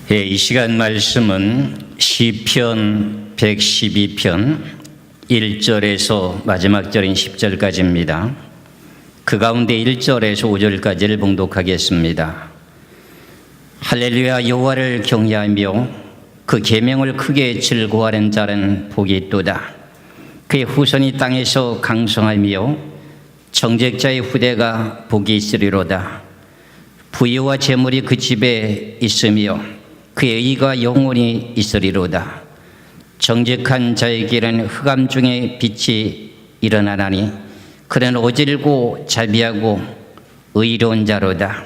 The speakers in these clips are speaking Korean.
이 시간 말씀은 시편 112편 1절에서 마지막 절인 10절까지입니다. 그 가운데 1절에서 5절까지를 봉독하겠습니다. 할렐루야. 여호와를 경외하며 그 계명을 크게 즐거워하는 자는 복이 있도다. 그의 후손이 땅에서 강성하며 정직자의 후대가 복이 있으리로다. 부유와 재물이 그 집에 있으며 그의 의가 영원히 있으리로다. 정직한 자의 길은 흑암 중에 빛이 일어나나니 그는 오질고 자비하고 의로운 자로다.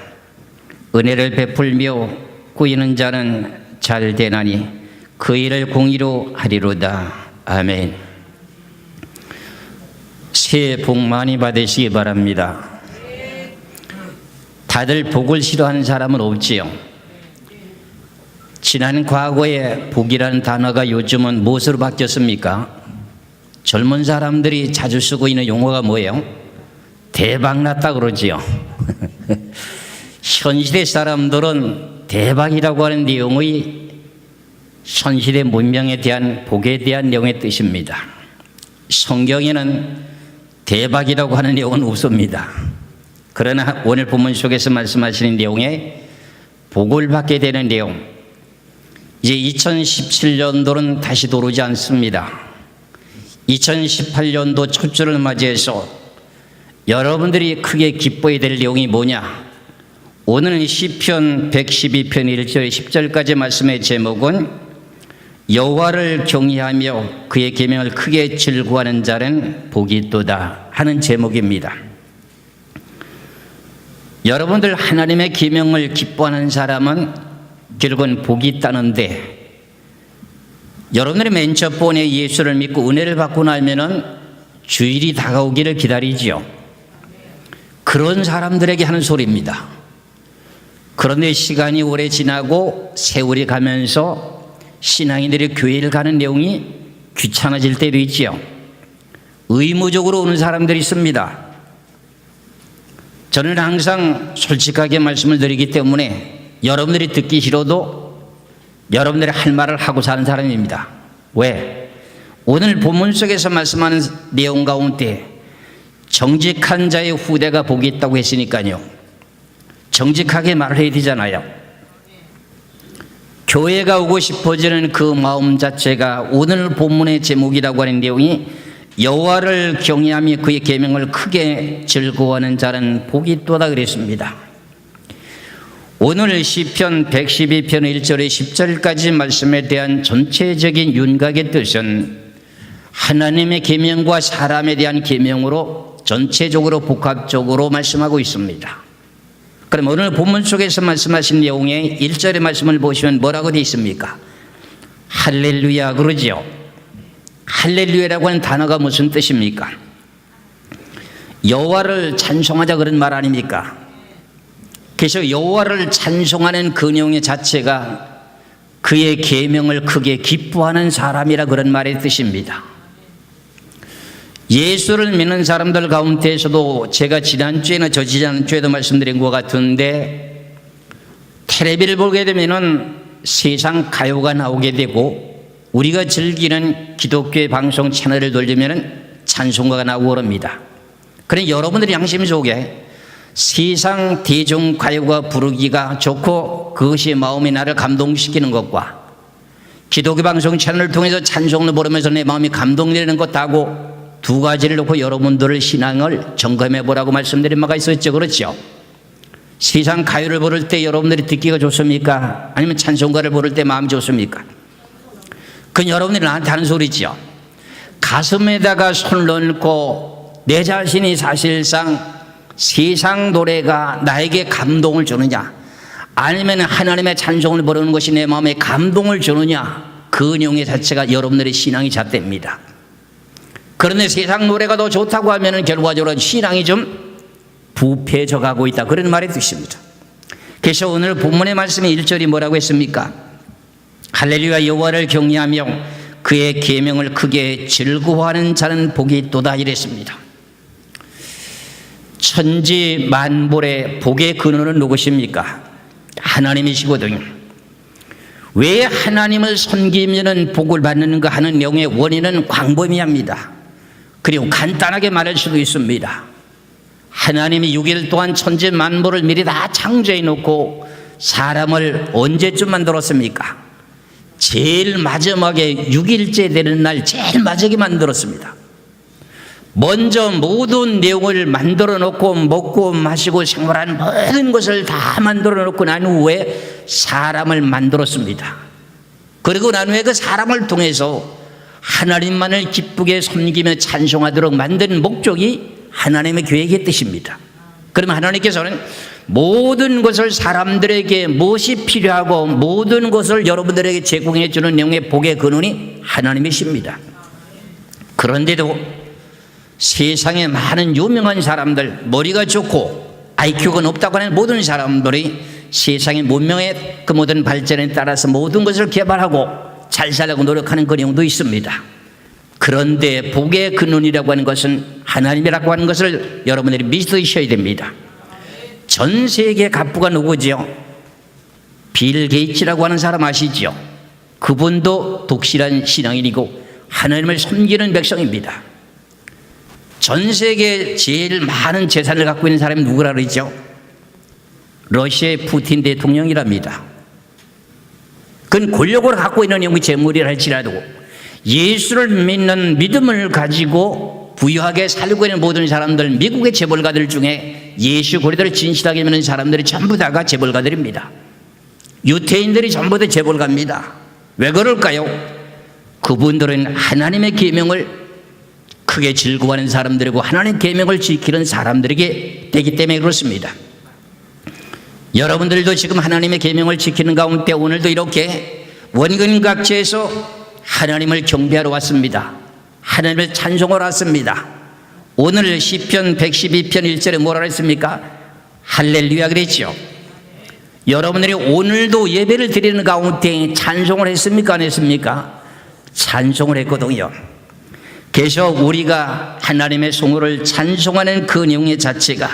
은혜를 베풀며 꾸이는 자는 잘 되나니 그 일을 공의로 하리로다. 아멘. 새해 복 많이 받으시기 바랍니다. 다들 복을 싫어하는 사람은 없지요. 지난 과거에 복이라는 단어가 요즘은 무엇으로 바뀌었습니까? 젊은 사람들이 자주 쓰고 있는 용어가 뭐예요? 대박났다 그러지요. 현시대 사람들은 대박이라고 하는 내용의 현시대 문명에 대한 복에 대한 내용의 뜻입니다. 성경에는 대박이라고 하는 내용은 없습니다. 그러나 오늘 본문 속에서 말씀하시는 내용에 복을 받게 되는 내용, 이제 2017년도는 다시 돌아오지 않습니다. 2018년도 첫 주를 맞이해서 여러분들이 크게 기뻐해야 될 내용이 뭐냐? 오늘은 시편 112편 1절 10절까지 말씀의 제목은 여호와를 경외하며 그의 계명을 크게 즐거워하는 자는 복이 있도다 하는 제목입니다. 여러분들 하나님의 계명을 기뻐하는 사람은 결국은 복이 있다는데, 여러분들이 맨 첫 번에 예수를 믿고 은혜를 받고 나면은 주일이 다가오기를 기다리지요. 그런 사람들에게 하는 소리입니다. 그런데 시간이 오래 지나고 세월이 가면서 신앙인들이 교회를 가는 내용이 귀찮아질 때도 있지요. 의무적으로 오는 사람들이 있습니다. 저는 항상 솔직하게 말씀을 드리기 때문에 여러분들이 듣기 싫어도 여러분들이 할 말을 하고 사는 사람입니다. 왜? 오늘 본문 속에서 말씀하는 내용 가운데 정직한 자의 후대가 복이 있다고 했으니까요. 정직하게 말을 해야 되잖아요. 교회가 오고 싶어지는 그 마음 자체가 오늘 본문의 제목이라고 하는 내용이 여호와를 경외하며 그의 계명을 크게 즐거워하는 자는 복이 있도다 그랬습니다. 오늘 시편 112편 1절에 10절까지 말씀에 대한 전체적인 윤곽의 뜻은 하나님의 계명과 사람에 대한 계명으로 전체적으로 복합적으로 말씀하고 있습니다. 그럼 오늘 본문 속에서 말씀하신 내용의 1절의 말씀을 보시면 뭐라고 되어 있습니까? 할렐루야 그러지요. 할렐루야라고 하는 단어가 무슨 뜻입니까? 여호와를 찬송하자 그런 말 아닙니까? 그래서 여호와를 찬송하는 그 내용의 자체가 그의 계명을 크게 기뻐하는 사람이라 그런 말의 뜻입니다. 예수를 믿는 사람들 가운데에서도 제가 지난주에나 저지난주에도 말씀드린 것 같은데, 텔레비를 보게 되면은 세상 가요가 나오게 되고 우리가 즐기는 기독교의 방송 채널을 돌리면은 찬송가가 나오고 그럽니다. 그러니 여러분들의 양심 속에 세상 대중 가요가 부르기가 좋고 그것이 마음이 나를 감동시키는 것과 기독교 방송 채널을 통해서 찬송을 부르면서 내 마음이 감동되는 것하고 두 가지를 놓고 여러분들의 신앙을 점검해 보라고 말씀드린 바가 있었죠. 그렇죠? 세상 가요를 부를 때 여러분들이 듣기가 좋습니까? 아니면 찬송가를 부를 때 마음이 좋습니까? 그건 여러분들이 나한테 하는 소리죠. 가슴에다가 손을 얹고 내 자신이 사실상 세상 노래가 나에게 감동을 주느냐, 아니면 하나님의 찬송을 부르는 것이 내 마음에 감동을 주느냐, 그 내용의 자체가 여러분들의 신앙이 잣대입니다. 그런데 세상 노래가 더 좋다고 하면 결과적으로 신앙이 좀 부패져 가고 있다, 그런 말의 뜻입니다. 그래서 오늘 본문의 말씀의 1절이 뭐라고 했습니까? 할렐루야. 여호와를 경외하며 그의 계명을 크게 즐거워하는 자는 복이 있도다 이랬습니다. 천지 만물의 복의 근원은 누구십니까? 하나님이시거든요. 왜 하나님을 섬기면은 복을 받는가 하는 내용의 원인은 광범위합니다. 그리고 간단하게 말할 수도 있습니다. 하나님이 6일 동안 천지 만물을 미리 다 창조해 놓고 사람을 언제쯤 만들었습니까? 제일 마지막에 6일째 되는 날 제일 마지막에 만들었습니다. 먼저 모든 내용을 만들어 놓고 먹고 마시고 생활하는 모든 것을 다 만들어 놓고 난 후에 사람을 만들었습니다. 그리고 난 후에 그 사람을 통해서 하나님만을 기쁘게 섬기며 찬송하도록 만든 목적이 하나님의 계획의 뜻입니다. 그러면 하나님께서는 모든 것을 사람들에게 무엇이 필요하고 모든 것을 여러분들에게 제공해 주는 내용의 복의 근원이 하나님이십니다. 그런데도 세상에 많은 유명한 사람들, 머리가 좋고 IQ가 높다고 하는 모든 사람들이 세상의 문명의 그 모든 발전에 따라서 모든 것을 개발하고 잘 살려고 노력하는 그 내용도 있습니다. 그런데 복의 근원이라고 하는 것은 하나님이라고 하는 것을 여러분들이 믿으셔야 됩니다. 전 세계 갑부가 누구지요? 빌 게이츠라고 하는 사람 아시죠? 그분도 독실한 신앙인이고 하나님을 섬기는 백성입니다. 전 세계 제일 많은 재산을 갖고 있는 사람이 누구라 그러죠? 러시아의 푸틴 대통령이랍니다. 그건 권력을 갖고 있는 영의 재물이라 할지라도 예수를 믿는 믿음을 가지고 부유하게 살고 있는 모든 사람들, 미국의 재벌가들 중에 예수 그리스도를 진실하게 믿는 사람들이 전부 다가 재벌가들입니다. 유태인들이 전부 다 재벌가입니다. 왜 그럴까요? 그분들은 하나님의 계명을 크게 즐거워하는 사람들이고 하나님의 계명을 지키는 사람들에게 되기 때문에 그렇습니다. 여러분들도 지금 하나님의 계명을 지키는 가운데 오늘도 이렇게 원근각지에서 하나님을 경배하러 왔습니다. 하나님을 찬송하러 왔습니다. 오늘 시편 112편 1절에 뭐라 했습니까? 할렐루야 그랬죠. 여러분들이 오늘도 예배를 드리는 가운데 찬송을 했습니까? 안 했습니까? 찬송을 했거든요. 그래서 우리가 하나님의 성호를 찬송하는 그 내용의 자체가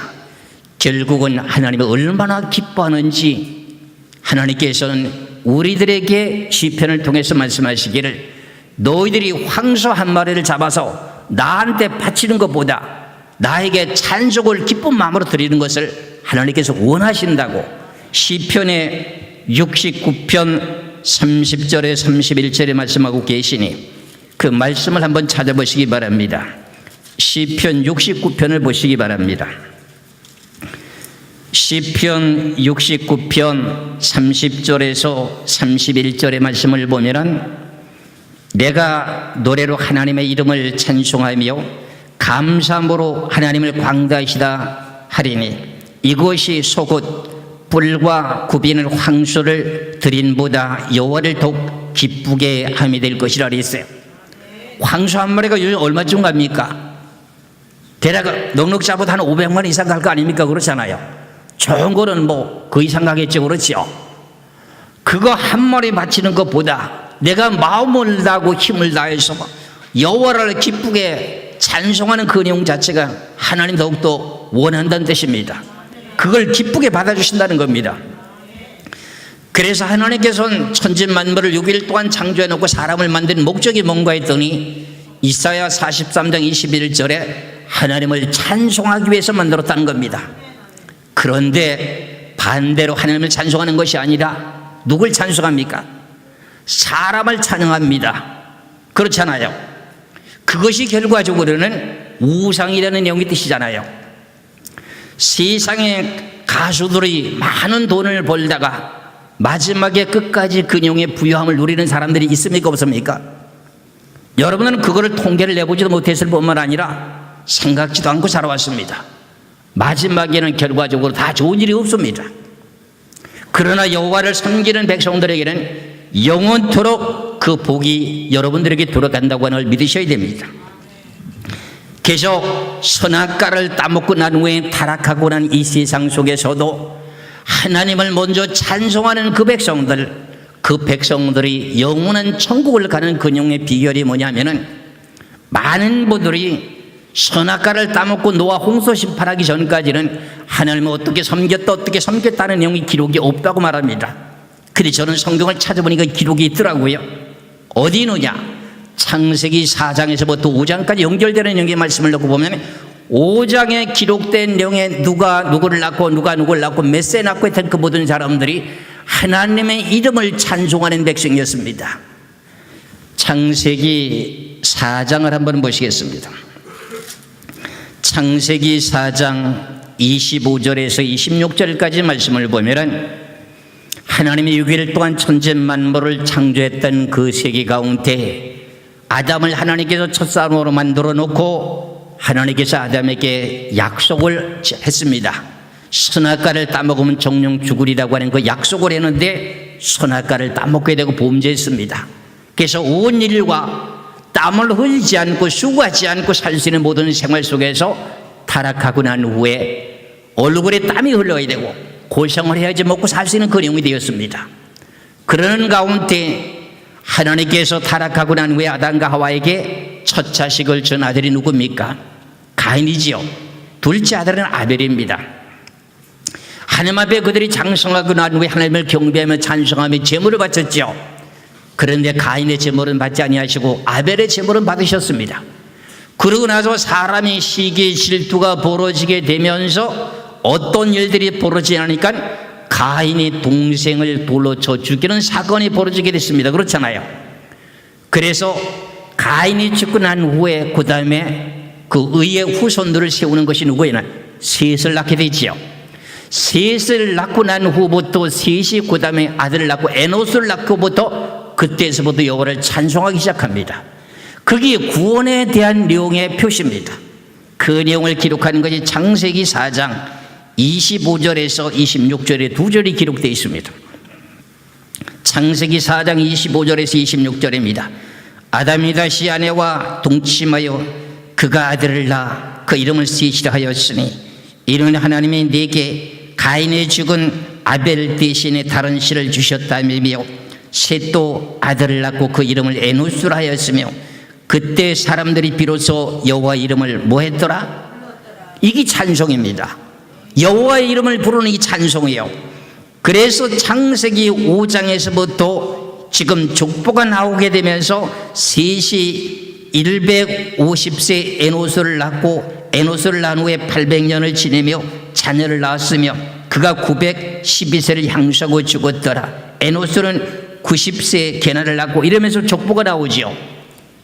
결국은 하나님이 얼마나 기뻐하는지 하나님께서는 우리들에게 시편을 통해서 말씀하시기를 너희들이 황소 한 마리를 잡아서 나한테 바치는 것보다 나에게 찬송을 기쁜 마음으로 드리는 것을 하나님께서 원하신다고 시편의 69편 30절에 31절에 말씀하고 계시니 그 말씀을 한번 찾아보시기 바랍니다. 시편 69편을 보시기 바랍니다. 시편 69편 30절에서 31절의 말씀을 보면은 내가 노래로 하나님의 이름을 찬송하며 감사함으로 하나님을 광다하시다 하리니 이것이 속옷 뿔과 굽이는 황소를 드린보다 여호와를 더욱 기쁘게 함이 될 것이라 그랬어요. 황소 한 마리가 요즘 얼마쯤 갑니까? 대략 넉넉 잡아도 한 500만 이상 갈 거 아닙니까? 그렇잖아요. 좋은 거는 뭐 그 이상 가겠죠. 그렇죠? 그거 한 마리 바치는 것보다 내가 마음을 다하고 힘을 다해서 여호와를 기쁘게 찬송하는 그 내용 자체가 하나님 더욱더 원한다는 뜻입니다. 그걸 기쁘게 받아주신다는 겁니다. 그래서 하나님께서는 천지 만물을 6일 동안 창조해 놓고 사람을 만든 목적이 뭔가 했더니 이사야 43장 21절에 하나님을 찬송하기 위해서 만들었다는 겁니다. 그런데 반대로 하나님을 찬송하는 것이 아니라 누굴 찬송합니까? 사람을 찬양합니다. 그렇잖아요. 그것이 결과적으로는 우상이라는 내용의 뜻이잖아요. 세상에 가수들이 많은 돈을 벌다가 마지막에 끝까지 그 내용의 부유함을 누리는 사람들이 있습니까? 없습니까? 여러분은 그거를 통계를 내보지도 못했을 뿐만 아니라 생각지도 않고 살아왔습니다. 마지막에는 결과적으로 다 좋은 일이 없습니다. 그러나 여호와를 섬기는 백성들에게는 영원토록 그 복이 여러분들에게 돌아간다고 하는 걸 믿으셔야 됩니다. 계속 선악과를 따먹고 난 후에 타락하고 난 이 세상 속에서도 하나님을 먼저 찬송하는 그 백성들이 영원한 천국을 가는 근용의 비결이 뭐냐면은 많은 분들이 선악과를 따먹고 노아 홍수 심판하기 전까지는 하나님을 어떻게 섬겼다는 내용이 기록이 없다고 말합니다. 근데 저는 성경을 찾아보니까 기록이 있더라고요. 어디 있느냐? 창세기 4장에서부터 5장까지 연결되는 내용의 말씀을 놓고 보면 5장에 기록된 내용에 누가 누구를 낳고 누가 누구를 낳고 몇 세 낳고 했던 그 모든 사람들이 하나님의 이름을 찬송하는 백성이었습니다. 창세기 4장을 한번 보시겠습니다. 창세기 4장 25절에서 26절까지 말씀을 보면은 하나님이 6일 동안 천지 만물을 창조했던 그 세계 가운데 아담을 하나님께서 첫 사람으로 만들어 놓고 하나님께서 아담에게 약속을 했습니다. 선악과를 따먹으면 정령 죽으리라고 하는 그 약속을 했는데 선악과를 따먹게 되고 범죄했습니다. 그래서 온 인류가 땀을 흘리지 않고 수고하지 않고 살 수 있는 모든 생활 속에서 타락하고 난 후에 얼굴에 땀이 흘러야 되고 고생을 해야지 먹고 살 수 있는 그 내용이 되었습니다. 그러는 가운데 하나님께서 타락하고 난 후에 아담과 하와에게 첫 자식을 준 아들이 누굽니까? 가인이지요. 둘째 아들은 아벨입니다. 하나님 앞에 그들이 장성하고 난 후에 하나님을 경배하며 찬송하며 제물을 바쳤죠. 그런데 가인의 제물은 받지 아니하시고 아벨의 제물은 받으셨습니다. 그러고 나서 사람이 시기 질투가 벌어지게 되면서 어떤 일들이 벌어지니까 가인이 동생을 돌로 쳐 죽이는 사건이 벌어지게 됐습니다. 그렇잖아요. 그래서 가인이 죽고 난 후에 그 다음에 그 의의 후손들을 세우는 것이 누구예요? 셋을 낳게 되지요. 셋을 낳고 난 후부터 셋이 그 다음에 아들을 낳고 에노스를 낳고부터 그때서부터 여호와를 찬송하기 시작합니다. 그게 구원에 대한 내용의 표시입니다. 그 내용을 기록하는 것이 창세기 4장 25절에서 26절에 두 절이 기록되어 있습니다. 창세기 4장 25절에서 26절입니다. 아담이 다시 아내와 동침하여 그가 아들을 낳아 그 이름을 셋이라 하였으니 이는 하나님이 네게 가인의 죽은 아벨 대신에 다른 씨를 주셨다며 셋도 아들을 낳고 그 이름을 에노스라 하였으며 그때 사람들이 비로소 여호와 이름을 뭐 했더라? 이게 찬송입니다. 여호와의 이름을 부르는 이 찬송이에요. 그래서 창세기 5장에서부터 지금 족보가 나오게 되면서 셋이 150세 에노스를 낳고 에노스를 낳은 후에 800년을 지내며 자녀를 낳았으며 그가 912세를 향수하고 죽었더라. 에노스는 90세 게나를 낳고 이러면서 족보가 나오지요.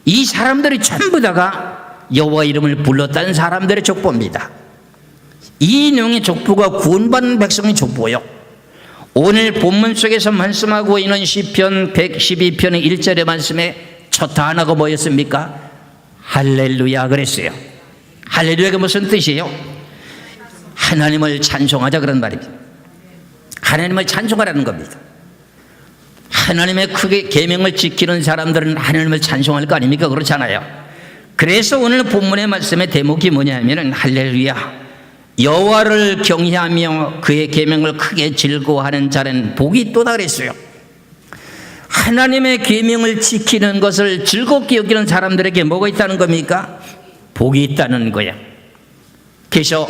이 사람들이 전부 다가 여호와 이름을 불렀다는 사람들의 족보입니다. 이 내용의 족보가 구원받는 백성의 족보요. 오늘 본문 속에서 말씀하고 있는 시편 112편의 1절의 말씀에 첫 단어가 뭐였습니까? 할렐루야 그랬어요. 할렐루야가 무슨 뜻이에요? 하나님을 찬송하자 그런 말입니다. 하나님을 찬송하라는 겁니다. 하나님의 크게 계명을 지키는 사람들은 하나님을 찬송할 거 아닙니까? 그렇잖아요. 그래서 오늘 본문의 말씀의 대목이 뭐냐면은 할렐루야 여호와를 경외하며 그의 계명을 크게 즐거워하는 자는 복이 있도다 그랬어요. 하나님의 계명을 지키는 것을 즐겁게 여기는 사람들에게 뭐가 있다는 겁니까? 복이 있다는 거예요. 그래서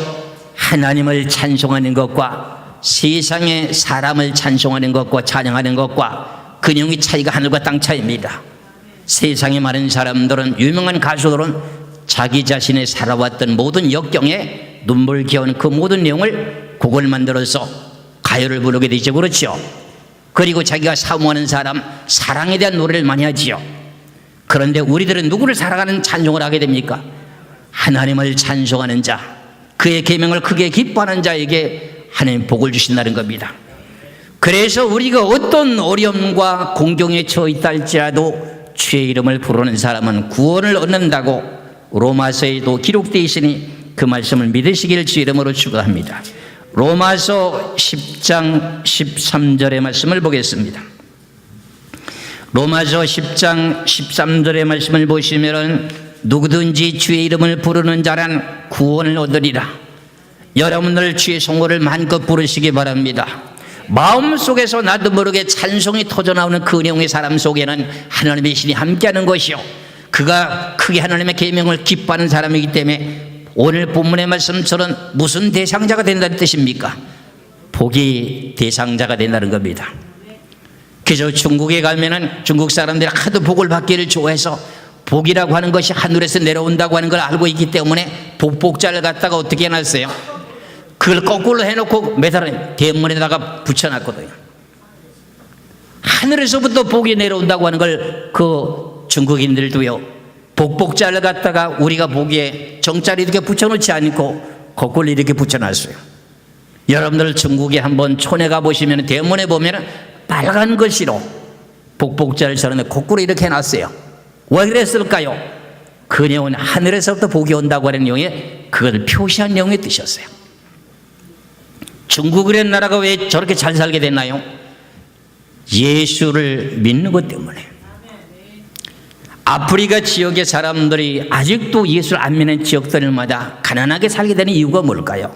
하나님을 찬송하는 것과 세상의 사람을 찬송하는 것과 찬양하는 것과 그 내용의 차이가 하늘과 땅 차이입니다. 세상에 많은 사람들은 유명한 가수들은 자기 자신의 살아왔던 모든 역경에 눈물겨운 그 모든 내용을 곡을 만들어서 가요를 부르게 되죠. 그렇죠. 그리고 자기가 사모하는 사람 사랑에 대한 노래를 많이 하지요. 그런데 우리들은 누구를 사랑하는 찬송을 하게 됩니까? 하나님을 찬송하는 자, 그의 계명을 크게 기뻐하는 자에게 하나님 복을 주신다는 겁니다. 그래서 우리가 어떤 어려움과 공경에 처해 있다 할지라도 주의 이름을 부르는 사람은 구원을 얻는다고 로마서에도 기록되어 있으니 그 말씀을 믿으시길 주 이름으로 축원합니다. 로마서 10장 13절의 말씀을 보겠습니다. 로마서 10장 13절의 말씀을 보시면 누구든지 주의 이름을 부르는 자란 구원을 얻으리라. 여러분들 주의 성호를 마음껏 부르시기 바랍니다. 마음속에서 나도 모르게 찬송이 터져나오는 그 내용의 사람 속에는 하나님의 신이 함께하는 것이요 그가 크게 하나님의 계명을 기뻐하는 사람이기 때문에 오늘 본문의 말씀처럼 무슨 대상자가 된다는 뜻입니까? 복이 대상자가 된다는 겁니다. 그래서 중국에 가면은 중국 사람들이 하도 복을 받기를 좋아해서 복이라고 하는 것이 하늘에서 내려온다고 하는 걸 알고 있기 때문에 복복자를 갖다가 어떻게 해놨어요? 그걸 거꾸로 해놓고 매달아 대문에다가 붙여놨거든요. 하늘에서부터 복이 내려온다고 하는 걸 그 중국인들도요, 복복자를 갖다가 우리가 보기에 정자를 이렇게 붙여놓지 않고 거꾸로 이렇게 붙여놨어요. 여러분들 중국에 한번 촌에 가보시면 대문에 보면 빨간 글씨로 복복자를 저런데 거꾸로 이렇게 해놨어요. 왜 그랬을까요? 그 내용은 하늘에서부터 복이 온다고 하는 내용에 그걸 표시한 내용의 뜻이었어요. 중국이라는 나라가 왜 저렇게 잘 살게 됐나요? 예수를 믿는 것 때문에. 아프리카 지역의 사람들이 아직도 예수를 안 믿는 지역들마다 가난하게 살게 되는 이유가 뭘까요?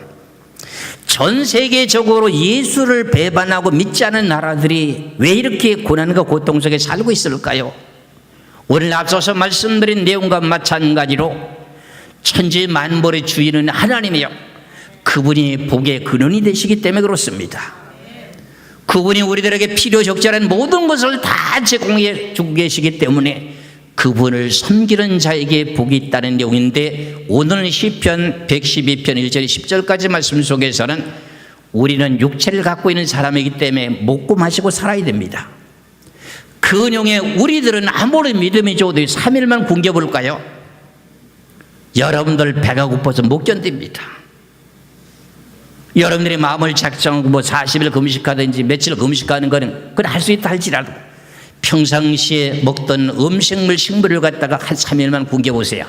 전 세계적으로 예수를 배반하고 믿지 않은 나라들이 왜 이렇게 고난과 고통 속에 살고 있을까요? 오늘 앞서서 말씀드린 내용과 마찬가지로 천지 만물의 주인은 하나님이요, 그분이 복의 근원이 되시기 때문에 그렇습니다. 그분이 우리들에게 필요 적절한 모든 것을 다 제공해 주고 계시기 때문에 그분을 섬기는 자에게 복이 있다는 내용인데, 오늘 시편 112편 1절 10절까지 말씀 속에서는 우리는 육체를 갖고 있는 사람이기 때문에 먹고 마시고 살아야 됩니다. 그 내용에 우리들은 아무리 믿음이 좋아도 3일만 굶겨볼까요? 여러분들 배가 고파서 못 견딥니다. 여러분들이 마음을 작정하고 뭐 40일 금식하든지 며칠 금식하는 거는 그건 할 수 있다 할지라도 평상시에 먹던 음식물 식물을 갖다가 한 3일만 굶겨보세요.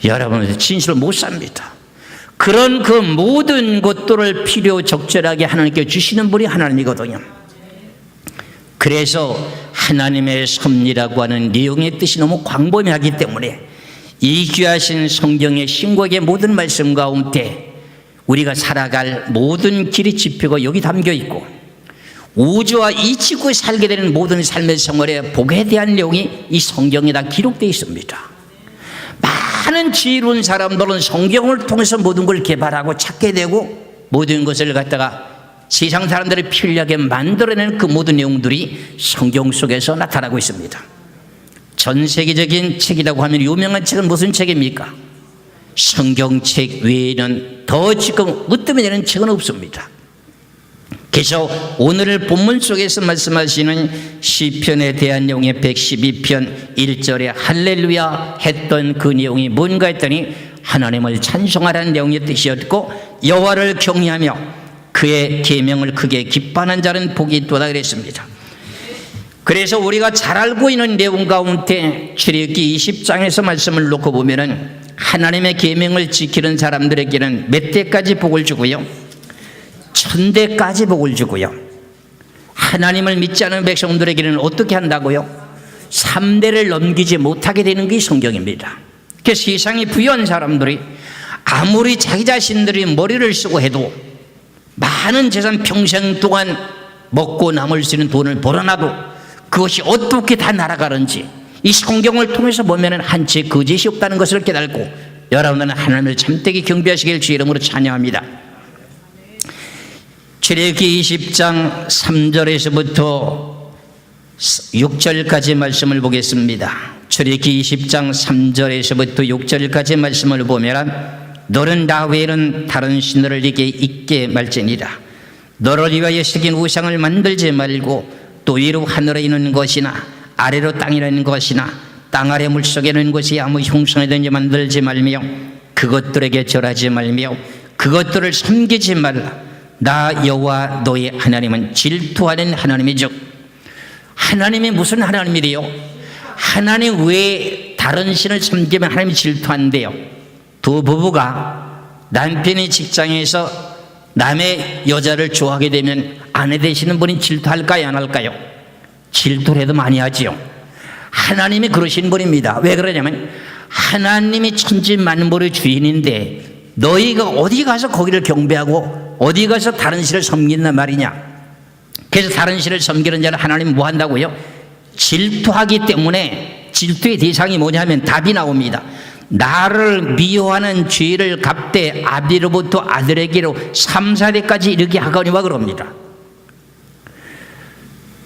여러분은 진실을 못 삽니다. 그런 그 모든 것들을 필요 적절하게 하나님께 주시는 분이 하나님이거든요. 그래서 하나님의 섭리라고 하는 내용의 뜻이 너무 광범위하기 때문에 이 귀하신 성경의 신구약의 모든 말씀 가운데 우리가 살아갈 모든 길이 지표가 여기 담겨 있고, 우주와 이 지구에 살게 되는 모든 삶의 생활의 복에 대한 내용이 이 성경에 다 기록되어 있습니다. 많은 지혜로운 사람들은 성경을 통해서 모든 걸 개발하고 찾게 되고 모든 것을 갖다가 세상 사람들이 편리하게 만들어내는 그 모든 내용들이 성경 속에서 나타나고 있습니다. 전 세계적인 책이라고 하면 유명한 책은 무슨 책입니까? 성경책 외에는 더 지금 으뜸해내는 책은 없습니다. 그래서 오늘 본문 속에서 말씀하시는 시편에 대한 내용의 112편 1절에 할렐루야 했던 그 내용이 뭔가 했더니 하나님을 찬송하라는 내용의 뜻이었고, 여호와를 경외하며 그의 계명을 크게 기뻐하는 자는 복이 있도다 그랬습니다. 그래서 우리가 잘 알고 있는 내용 가운데 출애굽기 20장에서 말씀을 놓고 보면은 하나님의 계명을 지키는 사람들에게는 몇 대까지 복을 주고요, 1000대까지 복을 주고요, 하나님을 믿지 않는 백성들에게는 어떻게 한다고요? 3대를 넘기지 못하게 되는 게 성경입니다. 그래서 세상에 부유한 사람들이 아무리 자기 자신들이 머리를 쓰고 해도 많은 재산 평생 동안 먹고 남을 수 있는 돈을 벌어놔도 그것이 어떻게 다 날아가는지 이 성경을 통해서 보면 한 채 거짓이 없다는 것을 깨닫고 여러분은 하나님을 참되게 경배하시길 주의 이름으로 찬양합니다. 출애굽기 20장 3절에서부터 6절까지 말씀을 보겠습니다. 출애굽기 20장 3절에서부터 6절까지 말씀을 보면 너는 나 외에는 다른 신들을 네게 있게 말지니라. 너를 위하여 새긴 우상을 만들지 말고 또 위로 하늘에 있는 것이나 아래로 땅에 있는 것이나 땅 아래 물속에 있는 것이 아무 형상이든지 만들지 말며 그것들에게 절하지 말며 그것들을 섬기지 말라. 나 여호와 너의 하나님은 질투하는 하나님이죠. 하나님이 무슨 하나님이래요? 하나님 외에 다른 신을 섬기면 하나님이 질투한대요. 두 부부가 남편이 직장에서 남의 여자를 좋아하게 되면 아내 되시는 분이 질투할까요, 안 할까요? 질투를 해도 많이 하지요. 하나님이 그러신 분입니다. 왜 그러냐면 하나님이 천지 만물의 주인인데 너희가 어디 가서 거기를 경배하고 어디 가서 다른 신을 섬긴단 말이냐. 그래서 다른 신을 섬기는 자는 하나님 뭐 한다고요? 질투하기 때문에 질투의 대상이 뭐냐면 답이 나옵니다. 나를 미워하는 죄를 갚되 아비로부터 아들에게로 3, 4대까지 이르게 하거니와 그럽니다.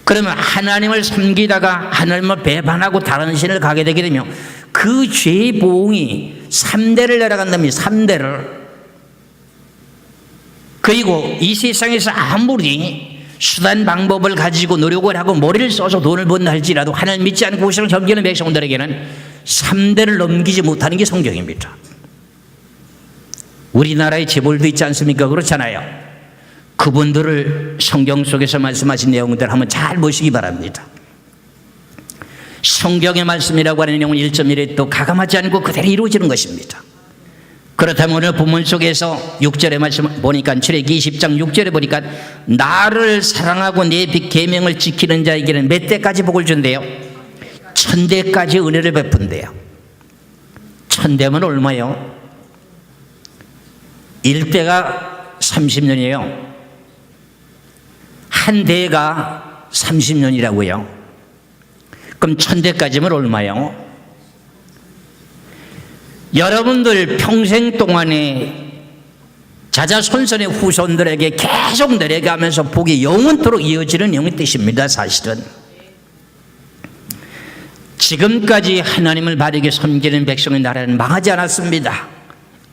그러면 하나님을 섬기다가 하나님을 배반하고 다른 신을 가게 되게 되면 그 죄의 보응이 3대를 내려간다면 3대를. 그리고 이 세상에서 아무리 수단 방법을 가지고 노력을 하고 머리를 써서 돈을 번다 할지라도 하나님 믿지 않고 우상을 섬기는 백성들에게는 3대를 넘기지 못하는 게 성경입니다. 우리나라의 재벌도 있지 않습니까? 그렇잖아요. 그분들을 성경 속에서 말씀하신 내용들 한번 잘 보시기 바랍니다. 성경의 말씀이라고 하는 내용은 1.1에 또 가감하지 않고 그대로 이루어지는 것입니다. 그렇다면 오늘 본문 속에서 6절의 말씀 보니까 출애기 20장 6절에 보니까 나를 사랑하고 내 계명을 지키는 자에게는 몇 대까지 복을 준대요? 1000대까지 은혜를 베푼대요. 1000대면 얼마요? 1대가 30년이에요. 한 대가 30년이라고요. 그럼 1000대까지면 얼마요? 여러분들 평생 동안에 자자손손의 후손들에게 계속 내려가면서 복이 영원토록 이어지는 영의 뜻입니다. 사실은 지금까지 하나님을 바르게 섬기는 백성의 나라는 망하지 않았습니다.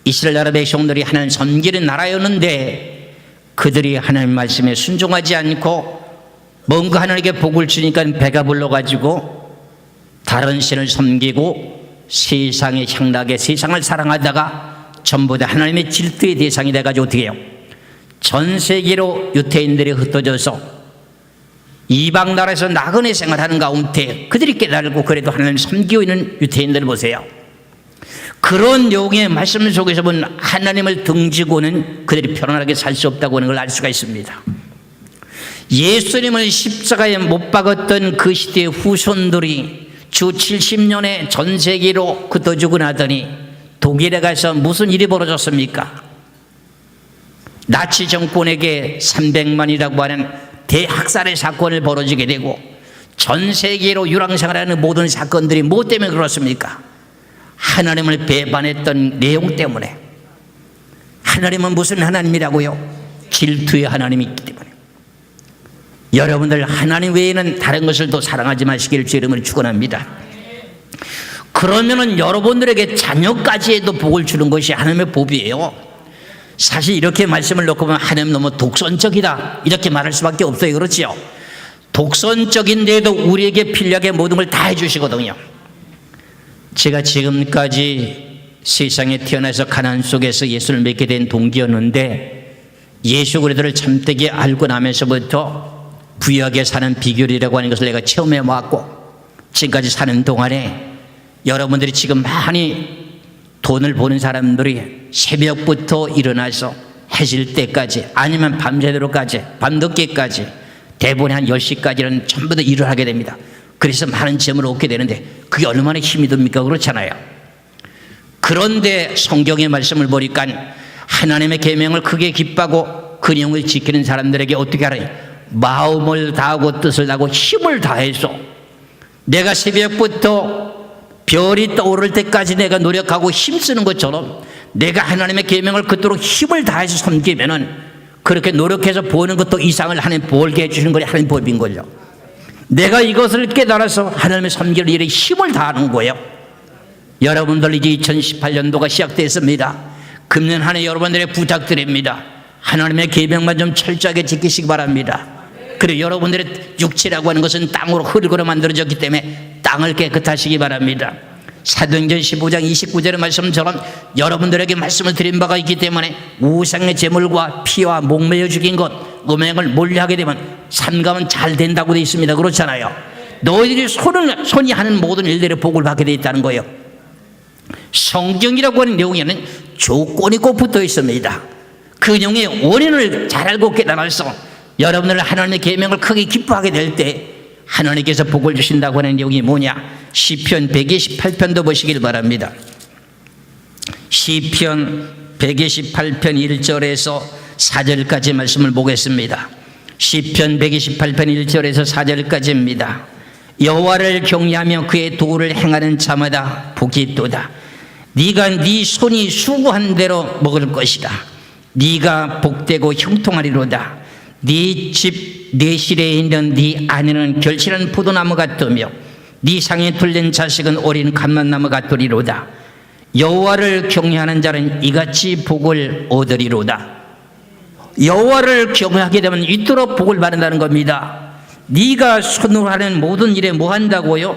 이스라엘 나라 백성들이 하나님 섬기는 나라였는데 그들이 하나님 말씀에 순종하지 않고 뭔가 하나님께 복을 주니까 배가 불러가지고 다른 신을 섬기고 세상의 향락에 세상을 사랑하다가 전부 다 하나님의 질투의 대상이 돼가지고 어떻게 해요? 전 세계로 유태인들이 흩어져서 이방 나라에서 나그네 생활하는 가운데 그들이 깨달고 그래도 하나님을 섬기고 있는 유태인들을 보세요. 그런 용의 말씀 속에서 보면 하나님을 등지고는 그들이 편안하게 살 수 없다고 하는 걸 알 수가 있습니다. 예수님을 십자가에 못 박았던 그 시대의 후손들이 주 70년에 전 세계로 흩어지고 나더니 독일에 가서 무슨 일이 벌어졌습니까? 나치 정권에게 300만이라고 하는 대학살의 사건을 벌어지게 되고 전 세계로 유랑생활하는 모든 사건들이 뭐 때문에 그렇습니까? 하나님을 배반했던 내용 때문에. 하나님은 무슨 하나님이라고요? 질투의 하나님이 있기 때문에. 여러분들 하나님 외에는 다른 것을 더 사랑하지 마시길 주 이름으로 축원합니다. 그러면은 여러분들에게 자녀까지 해도 복을 주는 것이 하나님의 법이에요. 사실 이렇게 말씀을 놓고 보면 하나님 너무 독선적이다 이렇게 말할 수밖에 없어요. 그렇지요? 독선적인데도 우리에게 필요하게 모든 걸 다 해주시거든요. 제가 지금까지 세상에 태어나서 가난 속에서 예수를 믿게 된 동기였는데 예수 그리스도를 참되게 알고 나면서부터 부유하게 사는 비결이라고 하는 것을 내가 체험해 왔고 지금까지 사는 동안에 여러분들이 지금 많이 돈을 버는 사람들이 새벽부터 일어나서 해질 때까지 아니면 밤새도록까지 밤늦게까지 대부분 한 10시까지는 전부 다 일을 하게 됩니다. 그래서 많은 재물을 얻게 되는데 그게 얼마나 힘이 듭니까? 그렇잖아요. 그런데 성경의 말씀을 보니까 하나님의 계명을 크게 기뻐하고 그 내용을 지키는 사람들에게 어떻게 하라요? 마음을 다하고 뜻을 다하고 힘을 다해서 내가 새벽부터 별이 떠오를 때까지 내가 노력하고 힘쓰는 것처럼 내가 하나님의 계명을 그토록 힘을 다해서 섬기면은 그렇게 노력해서 보는 것도 이상을 하나님 벌게 해주시는 것이 하나님 법인 걸요. 내가 이것을 깨달아서 하나님의 섬길 일에 힘을 다하는 거예요. 여러분들 이제 2018년도가 시작됐습니다. 금년 한 해 여러분들의 부탁드립니다. 하나님의 계명만 좀 철저하게 지키시기 바랍니다. 그리고 여러분들의 육체라고 하는 것은 땅으로 흐르거나 만들어졌기 때문에 땅을 깨끗하시기 바랍니다. 사도행전 15장 29절의 말씀처럼 여러분들에게 말씀을 드린 바가 있기 때문에 우상의 제물과 피와 목매여 죽인 것 음행을 멀리하게 되면 삼가면 잘 된다고 되어 있습니다. 그렇잖아요. 너희들이 손이 하는 모든 일들의 복을 받게 되어 있다는 거예요. 성경이라고 하는 내용에는 조건이 꼭 붙어 있습니다. 그 내용의 원인을 잘 알고 깨달아서 여러분들 하나님의 계명을 크게 기뻐하게 될 때 하나님께서 복을 주신다고 하는 내용이 뭐냐? 시편 128편도 보시길 바랍니다. 시편 128편 1절에서 4절까지 말씀을 보겠습니다. 시편 128편 1절에서 4절까지입니다. 여호와를 경외하며 그의 도를 행하는 자마다 복이 있도다. 네가 네 손이 수고한 대로 먹을 것이다. 네가 복되고 형통하리로다. 네 집 네 실에 있는 네 아내는 결실한 포도나무 같으며 네 상에 둘린 자식은 어린 감람나무 같으리로다. 여호와를 경외하는 자는 이같이 복을 얻으리로다. 여호와를 경외하게 되면 이토록 복을 받는다는 겁니다. 네가 손으로 하는 모든 일에 뭐 한다고요?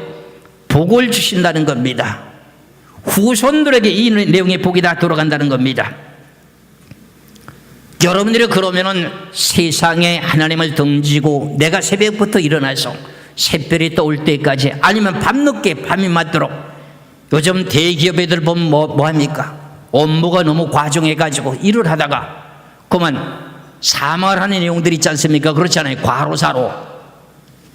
복을 주신다는 겁니다. 후손들에게 이 내용의 복이 다 돌아간다는 겁니다. 여러분들이 그러면은 세상에 하나님을 등지고 내가 새벽부터 일어나서 새별이 떠올 때까지, 아니면 밤늦게 밤이 맞도록, 요즘 대기업 애들 보면 뭐 합니까? 업무가 너무 과중해가지고 일을 하다가 그만 사망하는 내용들이 있지 않습니까? 그렇잖아요. 과로사로.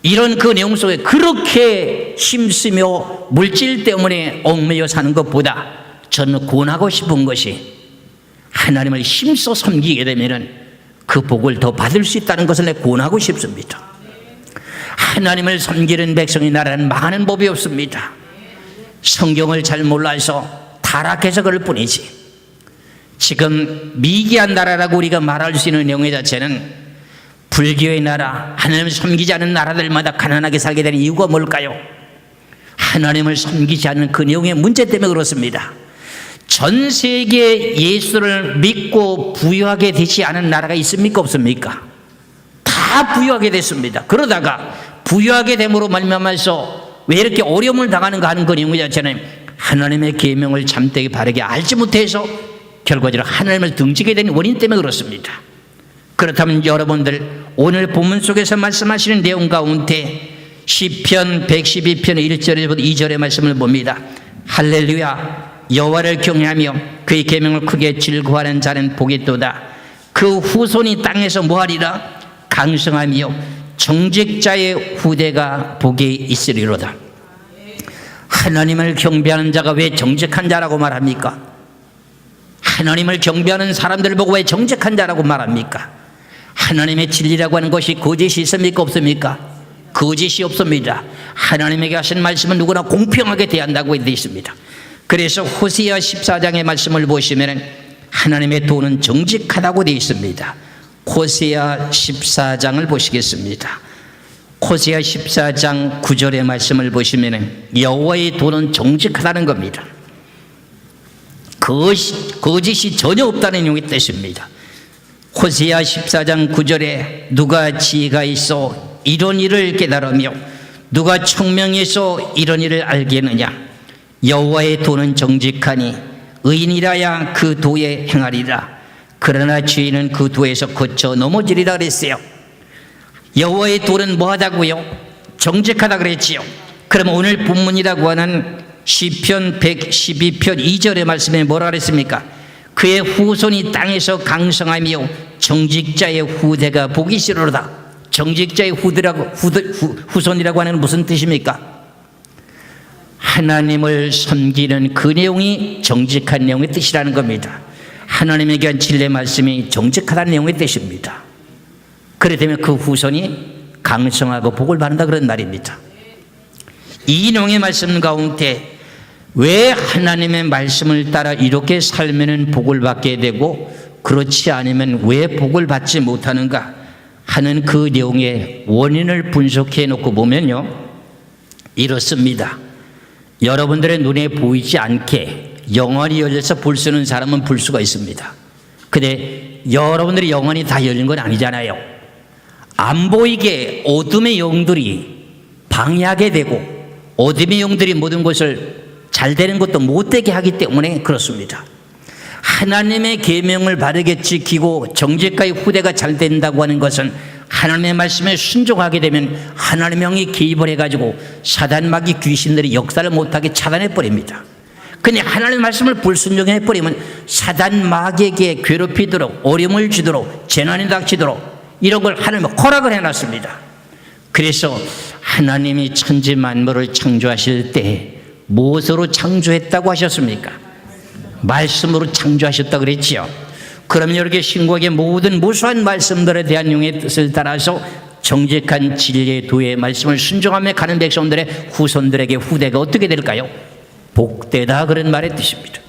이런 그 내용 속에 그렇게 힘쓰며 물질 때문에 얽매여 사는 것보다 저는 권하고 싶은 것이, 하나님을 힘써 섬기게 되면 그 복을 더 받을 수 있다는 것을 내가 권하고 싶습니다. 하나님을 섬기는 백성의 나라는 망하는 법이 없습니다. 성경을 잘 몰라서 타락해서 그럴 뿐이지. 지금 미개한 나라라고 우리가 말할 수 있는 내용의 자체는, 불교의 나라, 하나님을 섬기지 않는 나라들마다 가난하게 살게 되는 이유가 뭘까요? 하나님을 섬기지 않는 그 내용의 문제 때문에 그렇습니다. 전 세계에 예수를 믿고 부유하게 되지 않은 나라가 있습니까? 없습니까? 다 부유하게 됐습니다. 그러다가 부유하게 됨으로 말미암아서 왜 이렇게 어려움을 당하는가 하는 그 내용 자체는 하나님의 계명을 참되게 바르게 알지 못해서 결과적으로 하나님을 등지게 된 원인 때문에 그렇습니다. 그렇다면 여러분들, 오늘 본문 속에서 말씀하시는 내용 가운데 시편 112편 1절에부터 2절의 말씀을 봅니다. 할렐루야, 여호와를 경외하며 그의 계명을 크게 즐거워하는 자는 복이 있도다. 그 후손이 땅에서 뭐하리라? 강성하며 정직자의 후대가 복이 있으리로다. 하나님을 경배하는 자가 왜 정직한 자라고 말합니까? 하나님을 경배하는 사람들을 보고 왜 정직한 자라고 말합니까? 하나님의 진리라고 하는 것이 거짓이 있습니까? 없습니까? 거짓이 없습니다. 하나님에게 하신 말씀은 누구나 공평하게 대한다고 되어 있습니다. 그래서 호세아 14장의 말씀을 보시면 하나님의 도는 정직하다고 되어 있습니다. 호세아 14장을 보시겠습니다. 호세아 14장 9절의 말씀을 보시면 여호와의 도는 정직하다는 겁니다. 거짓이 전혀 없다는 내용의 뜻입니다. 호세아 14장 9절에 누가 지혜가 있어 이런 일을 깨달으며 누가 청명히 있어 이런 일을 알겠느냐? 여호와의 도는 정직하니 의인이라야 그 도에 행하리라. 그러나 죄인은 그 도에서 거쳐 넘어지리라 그랬어요. 여호와의 도는 뭐하다고요? 정직하다 그랬지요. 그럼 오늘 본문이라고 하는 시편 112편 2절의 말씀에 뭐라 그랬습니까? 그의 후손이 땅에서 강성하며 정직자의 후대가 복이 있으리로다. 정직자의 후손이라고 하는 무슨 뜻입니까? 하나님을 섬기는 그 내용이 정직한 내용의 뜻이라는 겁니다. 하나님에게 한 진리의 말씀이 정직하다는 내용의 뜻입니다. 그렇다면 그 후손이 강성하고 복을 받는다 그런 말입니다. 이 내용의 말씀 가운데 왜 하나님의 말씀을 따라 이렇게 살면 복을 받게 되고 그렇지 않으면 왜 복을 받지 못하는가 하는 그 내용의 원인을 분석해 놓고 보면요, 이렇습니다. 여러분들의 눈에 보이지 않게 영안이 열려서 볼 수 있는 사람은 볼 수가 있습니다. 근데 여러분들의 영안이 다 열린 건 아니잖아요. 안 보이게 어둠의 영들이 방해하게 되고 어둠의 영들이 모든 것을 잘 되는 것도 못되게 하기 때문에 그렇습니다. 하나님의 계명을 바르게 지키고 정직하게 후대가 잘 된다고 하는 것은 하나님의 말씀에 순종하게 되면 하나님의 영이 개입을 해가지고 사단 마귀 귀신들이 역사를 못하게 차단해버립니다. 근데 하나님의 말씀을 불순종해버리면 사단 마귀에게 괴롭히도록 어려움을 주도록 재난이 닥치도록 이런 걸 하나님은 허락을 해놨습니다. 그래서 하나님이 천지 만물을 창조하실 때 무엇으로 창조했다고 하셨습니까? 말씀으로 창조하셨다고 그랬지요. 그러면 이렇게 신구약의 모든 무수한 말씀들에 대한 용의 뜻을 따라서 정직한 진리의 도의 말씀을 순종하며 가는 백성들의 후손들에게 후대가 어떻게 될까요? 복되다 그런 말의 뜻입니다.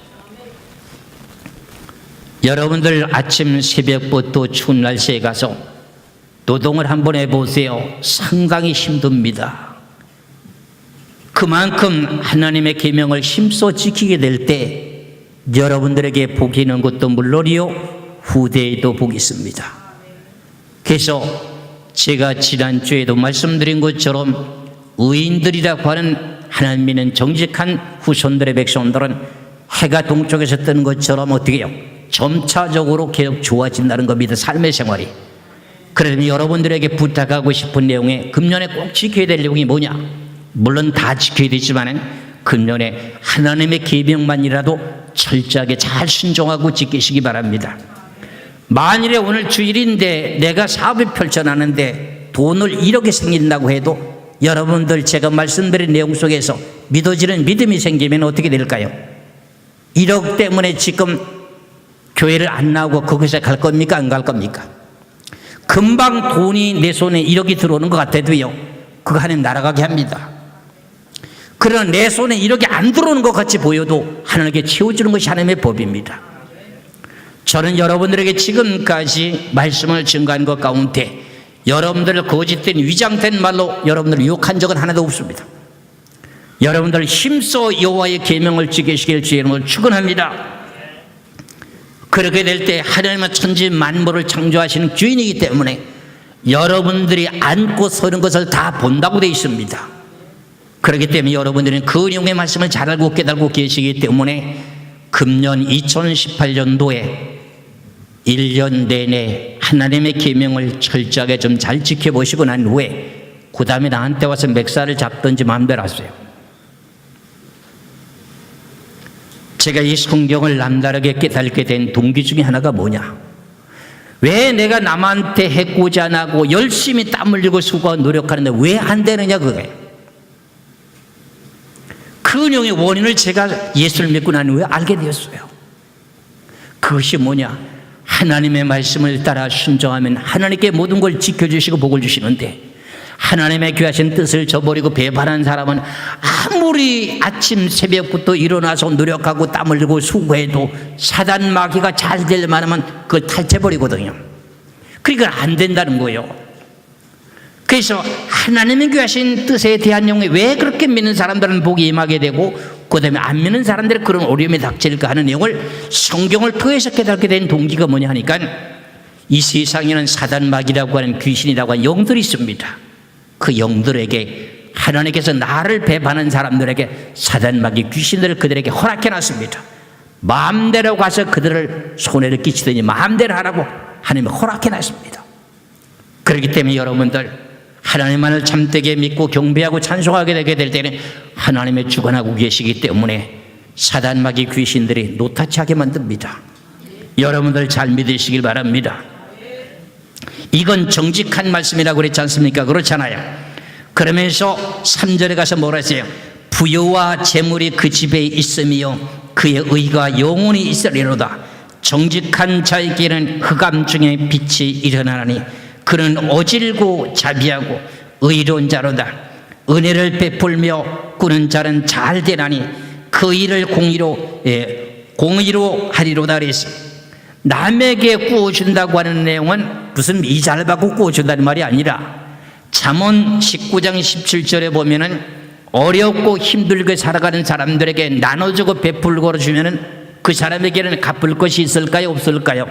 여러분들 아침 새벽부터 추운 날씨에 가서 노동을 한번 해보세요. 상당히 힘듭니다. 그만큼 하나님의 계명을 힘써 지키게 될 때 여러분들에게 복이 있는 것도 물론이요, 후대에도 복이 있습니다. 그래서 제가 지난주에도 말씀드린 것처럼 의인들이라고 하는 하나님 믿는 정직한 후손들의 백성들은 해가 동쪽에서 뜨는 것처럼 어떻게 해요? 점차적으로 계속 좋아진다는 겁니다. 삶의 생활이. 그러면 여러분들에게 부탁하고 싶은 내용에 금년에 꼭 지켜야 될 내용이 뭐냐? 물론 다 지켜야 되지만 금년에 하나님의 계명만이라도 철저하게 잘 순종하고 지키시기 바랍니다. 만일에 오늘 주일인데 내가 사업이 펼쳐나는데 돈을 1억이 생긴다고 해도 여러분들 제가 말씀드린 내용 속에서 믿어지는 믿음이 생기면 어떻게 될까요? 1억 때문에 지금 교회를 안 나오고 거기서 갈 겁니까? 안 갈 겁니까? 금방 돈이 내 손에 1억이 들어오는 것 같아도요, 그거 하나님 날아가게 합니다. 그러나 내 손에 1억이 안 들어오는 것 같이 보여도 하나님께 채워주는 것이 하나님의 법입니다. 저는 여러분들에게 지금까지 말씀을 증거한 것 가운데 여러분들을 거짓된 위장된 말로 여러분들을 유혹한 적은 하나도 없습니다. 여러분들 힘써 여호와의 계명을 지키시길 주의 이름으로 축원합니다. 그렇게 될 때 하나님은 천지 만물을 창조하시는 주인이기 때문에 여러분들이 앉고 서는 것을 다 본다고 되어 있습니다. 그렇기 때문에 여러분들은 그 내용의 말씀을 잘 알고 깨달고 계시기 때문에 금년 2018년도에 1년 내내 하나님의 계명을 철저하게 좀 잘 지켜보시고 난 후에 그 다음에 나한테 와서 맥살을 잡든지 마음대로 하세요. 제가 이 성경을 남다르게 깨닫게 된 동기 중에 하나가 뭐냐? 왜 내가 남한테 해코지 안 하고 열심히 땀 흘리고 수고하고 노력하는데 왜 안 되느냐 그게. 그 내용의 원인을 제가 예수를 믿고 난 후에 알게 되었어요. 그것이 뭐냐? 하나님의 말씀을 따라 순종하면 하나님께 모든 걸 지켜주시고 복을 주시는데 하나님의 귀하신 뜻을 저버리고 배반한 사람은 아무리 아침 새벽부터 일어나서 노력하고 땀 흘리고 수고해도 사단 마귀가 잘 되려면 하면 그걸 탈취해버리거든요. 그러니까 안 된다는 거예요. 그래서 하나님의 귀하신 뜻에 대한 내용에 왜 그렇게 믿는 사람들은 복이 임하게 되고 그 다음에 안 믿는 사람들은 그런 어려움이 닥칠까 하는 내용을 성경을 통해서 깨닫게 된 동기가 뭐냐 하니까 이 세상에는 사단 마귀라고 하는 귀신이라고 하는 영들이 있습니다. 그 영들에게 하나님께서 나를 배반하는 사람들에게 사단 마귀 귀신들을 그들에게 허락해 놨습니다. 마음대로 가서 그들을 손해를 끼치더니 마음대로 하라고 하나님이 허락해 놨습니다. 그렇기 때문에 여러분들 하나님만을 참되게 믿고 경배하고 찬송하게 되게 될 때는 하나님의 주관하고 계시기 때문에 사단 마귀 귀신들이 노타치하게 만듭니다. 여러분들 잘 믿으시길 바랍니다. 이건 정직한 말씀이라고 그랬지 않습니까? 그렇잖아요. 그러면서 3절에 가서 뭐라 했어요? 부여와 재물이 그 집에 있으며 그의 의가 영원히 있으리로다. 정직한 자에게는 흑암 중에 빛이 일어나니 그는 어질고 자비하고 의로운 자로다. 은혜를 베풀며 꾸는 자는 잘 되나니 그 일을 공의로 하리로다 그랬어요. 남에게 구워준다고 하는 내용은 무슨 이자를 받고 구워준다는 말이 아니라 잠언 19장 17절에 보면은 어렵고 힘들게 살아가는 사람들에게 나눠주고 베풀고 주면은 그 사람에게는 갚을 것이 있을까요? 없을까요?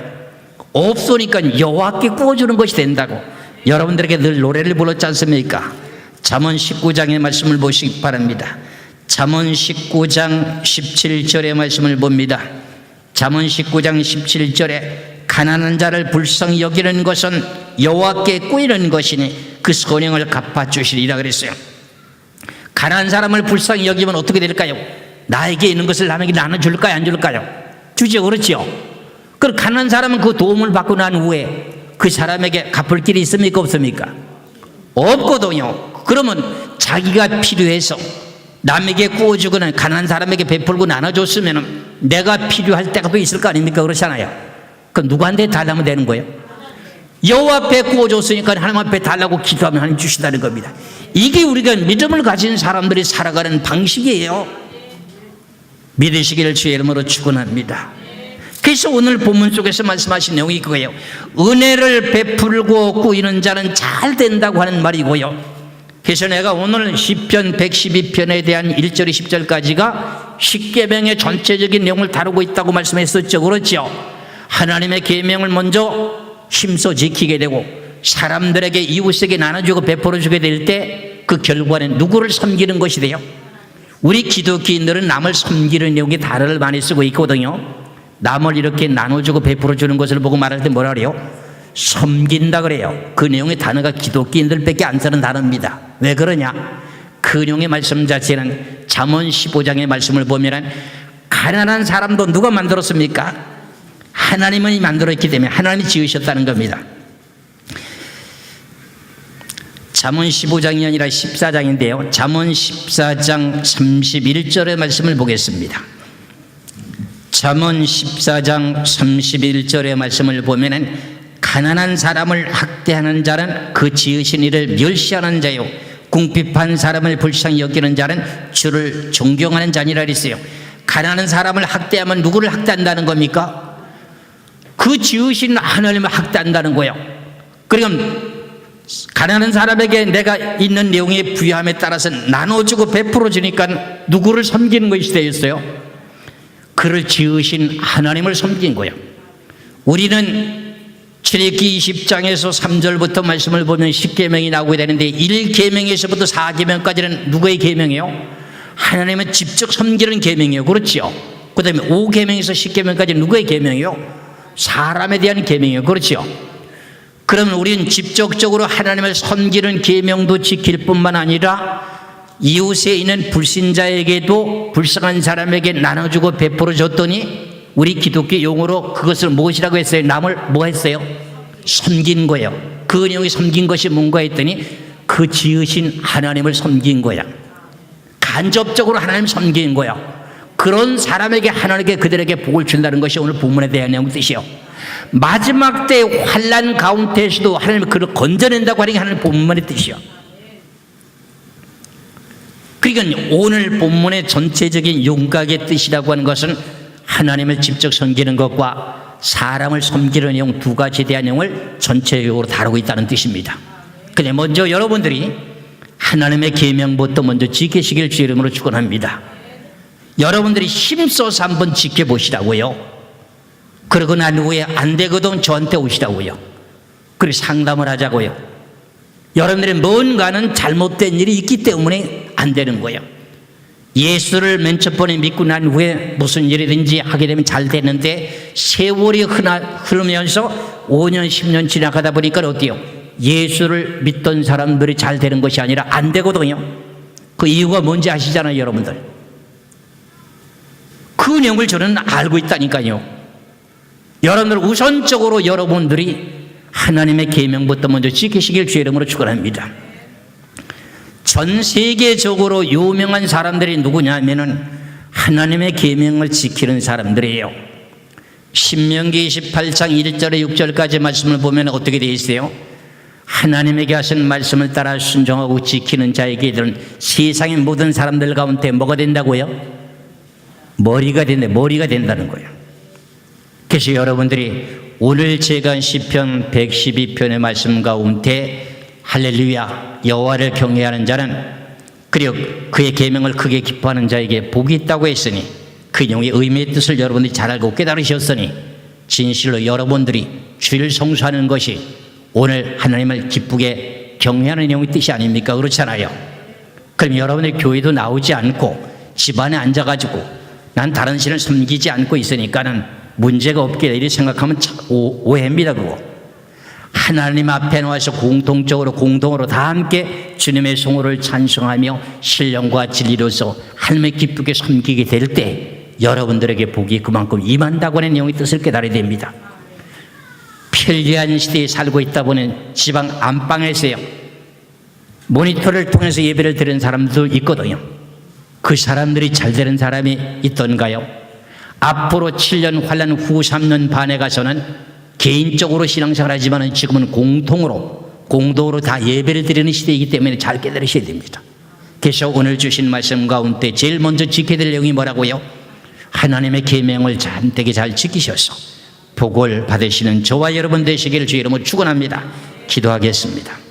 없으니까 여호와께 구워주는 것이 된다고 여러분들에게 늘 노래를 불렀지 않습니까? 잠언 19장의 말씀을 보시기 바랍니다. 잠언 19장 17절의 말씀을 봅니다. 잠언 19장 17절에 가난한 자를 불쌍히 여기는 것은 여호와께 꾸이는 것이니 그 선행을 갚아주시리라 그랬어요. 가난한 사람을 불쌍히 여기면 어떻게 될까요? 나에게 있는 것을 남에게 나눠줄까요? 안 줄까요? 주죠. 그렇죠. 그럼 가난한 사람은 그 도움을 받고 난 후에 그 사람에게 갚을 길이 있습니까? 없습니까? 없거든요. 그러면 자기가 필요해서 남에게 구워주거나 가난한 사람에게 베풀고 나눠줬으면 내가 필요할 때가 또 있을 거 아닙니까? 그렇잖아요. 그럼 누구한테 달라면 되는 거예요? 여호와 앞에 구워줬으니까 하나님 앞에 달라고 기도하면 하나님 주신다는 겁니다. 이게 우리가 믿음을 가진 사람들이 살아가는 방식이에요. 믿으시기를 주의 이름으로 축원합니다. 그래서 오늘 본문 속에서 말씀하신 내용이 그거예요. 은혜를 베풀고 꾸이는 자는 잘 된다고 하는 말이고요. 그래서 내가 오늘 시편 112편에 대한 1절 10절까지가 십계명의 전체적인 내용을 다루고 있다고 말씀했었죠. 그렇죠? 하나님의 계명을 먼저 힘써 지키게 되고 사람들에게 이웃에게 나눠주고 베풀어주게 될 때 그 결과는 누구를 섬기는 것이 돼요? 우리 기독교인들은 남을 섬기는 내용이 단어를 많이 쓰고 있거든요. 남을 이렇게 나눠주고 베풀어주는 것을 보고 말할 때 뭐라 그래요? 섬긴다 그래요. 그 내용의 단어가 기독교인들밖에 안 쓰는 단어입니다. 왜 그러냐? 그 내용의 말씀 자체는 잠언 15장의 말씀을 보면 가난한 사람도 누가 만들었습니까? 하나님이 만들었기 때문에 하나님이 지으셨다는 겁니다. 잠언 15장이 아니라 14장인데요. 잠언 14장 31절의 말씀을 보겠습니다. 잠언 14장 31절의 말씀을 보면은 가난한 사람을 학대하는 자는 그 지으신 이를 멸시하는 자요 궁핍한 사람을 불쌍히 여기는 자는 주를 존경하는 자니라 그랬어요. 가난한 사람을 학대하면 누구를 학대한다는 겁니까? 그 지으신 하나님을 학대한다는 거예요. 그러니까 가난한 사람에게 내가 있는 내용의 부여함에 따라서 나눠주고 베풀어주니까 누구를 섬기는 것이 되었어요? 그를 지으신 하나님을 섬긴 거예요. 우리는 출애굽기 20장에서 3절부터 말씀을 보면 10계명이 나오게 되는데 1계명에서부터 4계명까지는 누구의 계명이에요? 하나님은 직접 섬기는 계명이에요. 그렇죠? 그 다음에 5계명에서 10계명까지 누구의 계명이에요? 사람에 대한 계명이에요. 그렇죠? 그러면 우리는 직접적으로 하나님을 섬기는 계명도 지킬 뿐만 아니라 이웃에 있는 불신자에게도 불쌍한 사람에게 나눠주고 베풀어 줬더니 우리 기독교 용어로 그것을 무엇이라고 했어요? 남을 뭐 했어요? 섬긴 거예요. 그 내용이 섬긴 것이 뭔가 했더니 그 지으신 하나님을 섬긴 거야. 간접적으로 하나님 섬긴 거야. 그런 사람에게 하나님께 그들에게 복을 준다는 것이 오늘 본문에 대한 내용 뜻이요. 마지막 때 환난 가운데에서도 하나님이 그를 건져낸다고 하는 게 하나님 본문의 뜻이요. 그러니까 오늘 본문의 전체적인 용각의 뜻이라고 하는 것은 하나님을 직접 섬기는 것과 사람을 섬기는 내용 두 가지에 대한 내용을 전체적으로 다루고 있다는 뜻입니다. 근데 먼저 여러분들이 하나님의 계명부터 먼저 지키시길 주 이름으로 축원합니다. 여러분들이 힘써서 한번 지켜보시라고요. 그러고 난 후에 안 되거든 저한테 오시라고요. 그리고 상담을 하자고요. 여러분들의 뭔가는 잘못된 일이 있기 때문에 안 되는 거예요. 예수를 맨 첫 번에 믿고 난 후에 무슨 일이든지 하게 되면 잘 되는데 세월이 흐르면서 5년 10년 지나가다 보니까 어때요? 예수를 믿던 사람들이 잘 되는 것이 아니라 안 되거든요. 그 이유가 뭔지 아시잖아요, 여러분들. 그 내용을 저는 알고 있다니까요. 여러분들 우선적으로 여러분들이 하나님의 계명부터 먼저 지키시길 주의 이름으로 축원합니다. 전 세계적으로 유명한 사람들이 누구냐면은 하나님의 계명을 지키는 사람들이에요. 신명기 28장 1절에 6절까지 말씀을 보면 어떻게 되어 있어요? 하나님에게 하신 말씀을 따라 순종하고 지키는 자에게는 세상의 모든 사람들 가운데 뭐가 된다고요? 머리가 된다는 거예요. 그래서 여러분들이 오늘 제가 시편 112편의 말씀 가운데 할렐루야 여호와를 경외하는 자는 그리고 그의 계명을 크게 기뻐하는 자에게 복이 있다고 했으니 그 내용의 의미의 뜻을 여러분들이 잘 알고 깨달으셨으니 진실로 여러분들이 주를 성수하는 것이 오늘 하나님을 기쁘게 경외하는 내용의 뜻이 아닙니까? 그렇잖아요. 그럼 여러분들이 교회도 나오지 않고 집안에 앉아가지고 난 다른 신을 섬기지 않고 있으니까는 문제가 없게 이렇게 생각하면 오해입니다. 그거 하나님 앞에 나와서 공동으로 다 함께 주님의 성호를 찬송하며 신령과 진리로서 하나님을 기쁘게 섬기게 될 때 여러분들에게 복이 그만큼 임한다고 하는 내용의 뜻을 깨달아야 됩니다. 편리한 시대에 살고 있다 보니 지방 안방에서요 모니터를 통해서 예배를 드리는 사람도 있거든요. 그 사람들이 잘 되는 사람이 있던가요? 앞으로 7년 환란 후 3년 반에 가서는 개인적으로 신앙생활 하지만 지금은 공동으로 다 예배를 드리는 시대이기 때문에 잘 깨달으셔야 됩니다. 그래서 오늘 주신 말씀 가운데 제일 먼저 지켜야 될 내용이 뭐라고요? 하나님의 계명을 잔뜩 잘 지키셔서 복을 받으시는 저와 여러분 되시기를 주의 이름으로 축원합니다. 기도하겠습니다.